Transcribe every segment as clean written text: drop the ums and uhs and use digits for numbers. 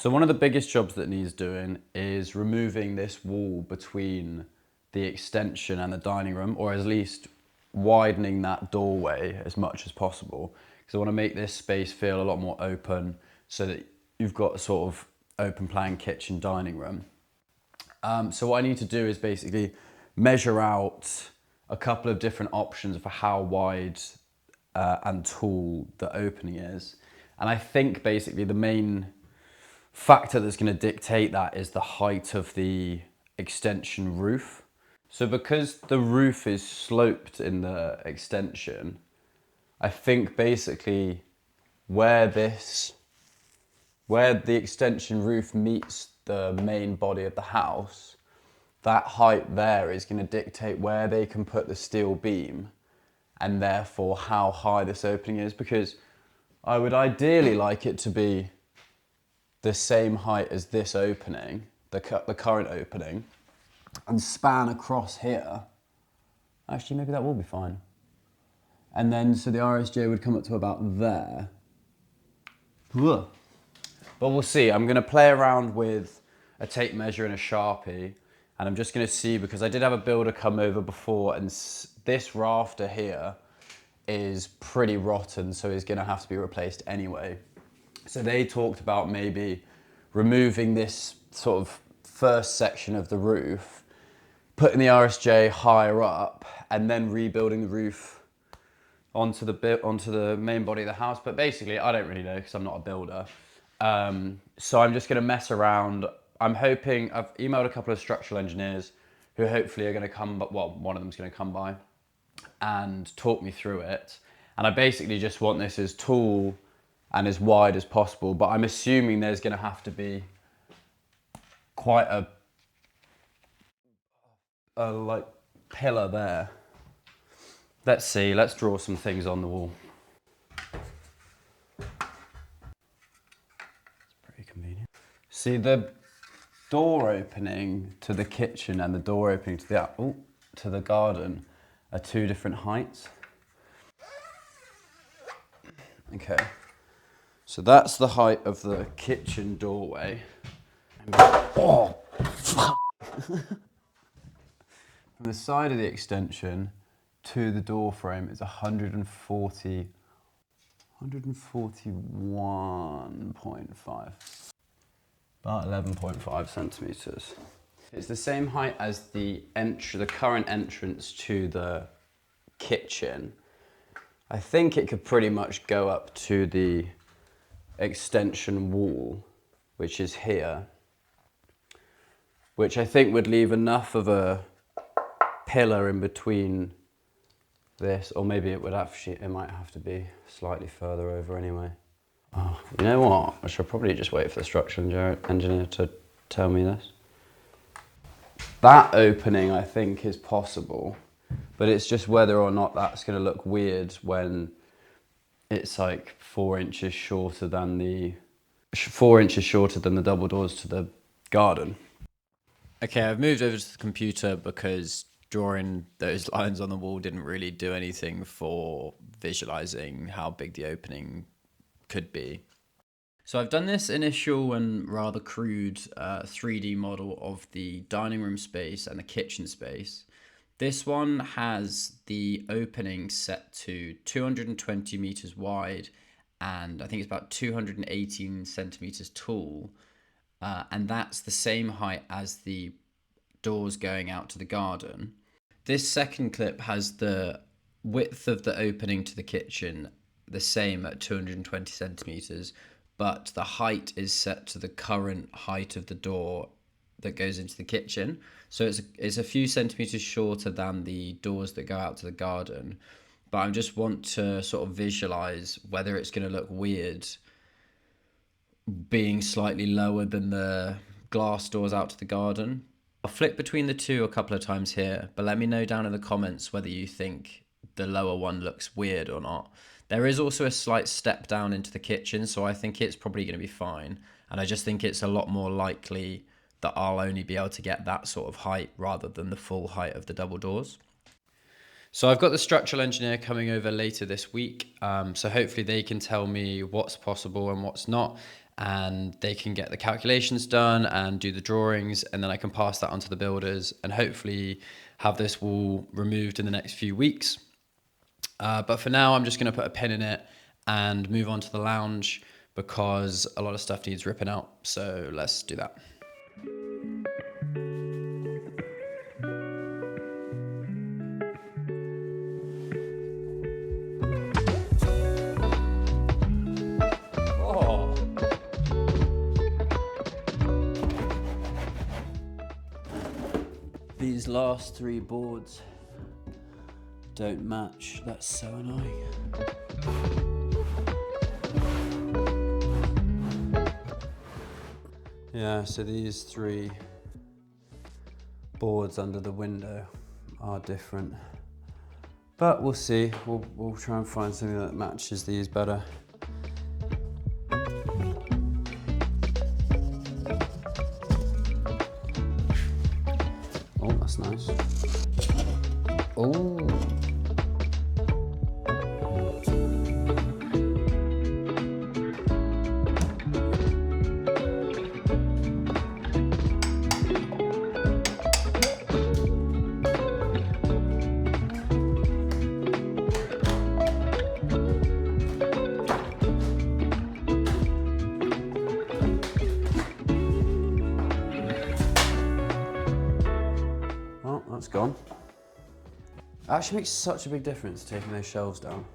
So one of the biggest jobs that needs doing is removing this wall between the extension and the dining room, or at least widening that doorway as much as possible. Because I want to make this space feel a lot more open so that you've got a sort of open plan kitchen dining room. So what I need to do is basically measure out a couple of different options for how wide and tall the opening is. And I think basically the main factor that's going to dictate that is the height of the extension roof. So because the roof is sloped in the extension, I think basically where the extension roof meets the main body of the house, that height there is going to dictate where they can put the steel beam and therefore how high this opening is, because I would ideally like it to be the same height as this opening, the current opening, and span across here. Actually, maybe that will be fine. And then, so the RSJ would come up to about there. Ugh. But we'll see. I'm going to play around with a tape measure and a Sharpie, and I'm just going to see, because I did have a builder come over before, and this rafter here is pretty rotten, so it's going to have to be replaced anyway. So they talked about maybe removing this sort of first section of the roof, putting the RSJ higher up, and then rebuilding the roof onto the main body of the house. But basically, I don't really know because I'm not a builder. So I'm just going to mess around. I'm hoping, I've emailed a couple of structural engineers who hopefully are going to come, well, one of them's going to come by and talk me through it. And I basically just want this as tall and as wide as possible, but I'm assuming there's going to have to be quite a like pillar there. Let's see, let's draw some things on the wall. It's pretty convenient. See, the door opening to the kitchen and the door opening to the garden are two different heights. Okay. So that's the height of the kitchen doorway. Oh, fuck. From the side of the extension to the door frame is 141.5. About 11.5 centimeters. It's the same height as the current entrance to the kitchen. I think it could pretty much go up to the extension wall, which is here, which I think would leave enough of a pillar in between this, or maybe it might have to be slightly further over anyway. Oh, you know what? I should probably just wait for the structural engineer to tell me this. That opening I think is possible, but it's just whether or not that's going to look weird when it's like 4 inches shorter than the double doors to the garden. Okay, I've moved over to the computer because drawing those lines on the wall didn't really do anything for visualizing how big the opening could be. So I've done this initial and rather crude 3D model of the dining room space and the kitchen space. This one has the opening set to 220 meters wide, and I think it's about 218 centimeters tall. And that's the same height as the doors going out to the garden. This second clip has the width of the opening to the kitchen the same at 220 centimeters, but the height is set to the current height of the door that goes into the kitchen. So it's a few centimeters shorter than the doors that go out to the garden. But I just want to sort of visualize whether it's going to look weird being slightly lower than the glass doors out to the garden. I'll flick between the two a couple of times here, but let me know down in the comments whether you think the lower one looks weird or not. There is also a slight step down into the kitchen, so I think it's probably going to be fine. And I just think it's a lot more likely that I'll only be able to get that sort of height rather than the full height of the double doors. So I've got the structural engineer coming over later this week, so hopefully they can tell me what's possible and what's not. and they can get the calculations done and do the drawings, and then I can pass that on to the builders and hopefully have this wall removed in the next few weeks. But for now, I'm just going to put a pin in it and move on to the lounge because a lot of stuff needs ripping out. So let's do that. Oh. These last 3 boards don't match. That's so annoying. Yeah, so these 3 boards under the window are different, but we'll see. We'll try and find something that matches these better. Oh, that's nice. Oh. Well, that's gone. It actually makes such a big difference taking those shelves down.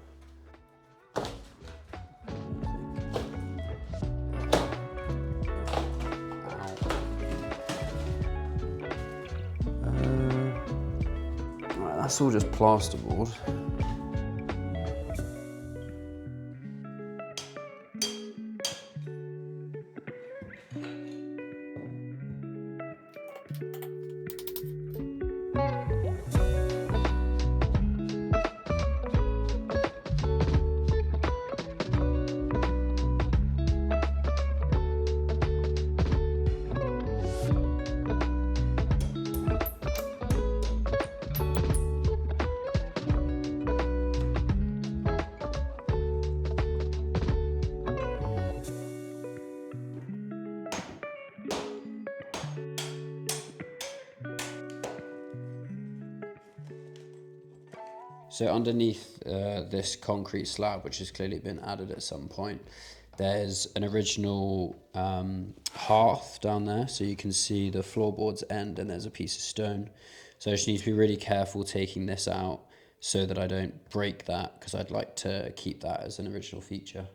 Right, that's all just plasterboard. So underneath this concrete slab, which has clearly been added at some point, there's an original hearth down there. So you can see the floorboards end and there's a piece of stone. So I just need to be really careful taking this out so that I don't break that, because I'd like to keep that as an original feature.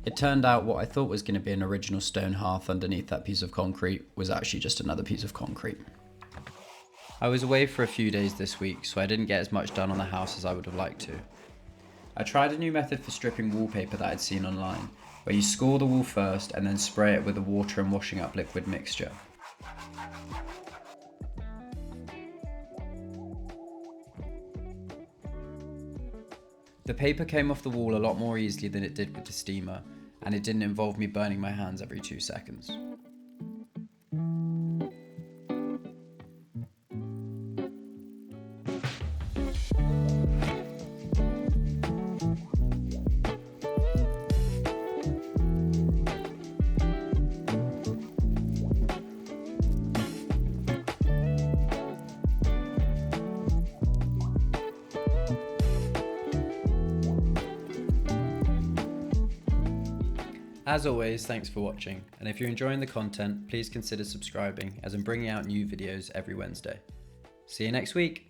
It turned out what I thought was going to be an original stone hearth underneath that piece of concrete was actually just another piece of concrete. I was away for a few days this week, so I didn't get as much done on the house as I would have liked to. I tried a new method for stripping wallpaper that I'd seen online, where you score the wall first and then spray it with a water and washing up liquid mixture. The paper came off the wall a lot more easily than it did with the steamer, and it didn't involve me burning my hands every 2 seconds. As always, thanks for watching, and if you're enjoying the content, please consider subscribing as I'm bringing out new videos every Wednesday. See you next week!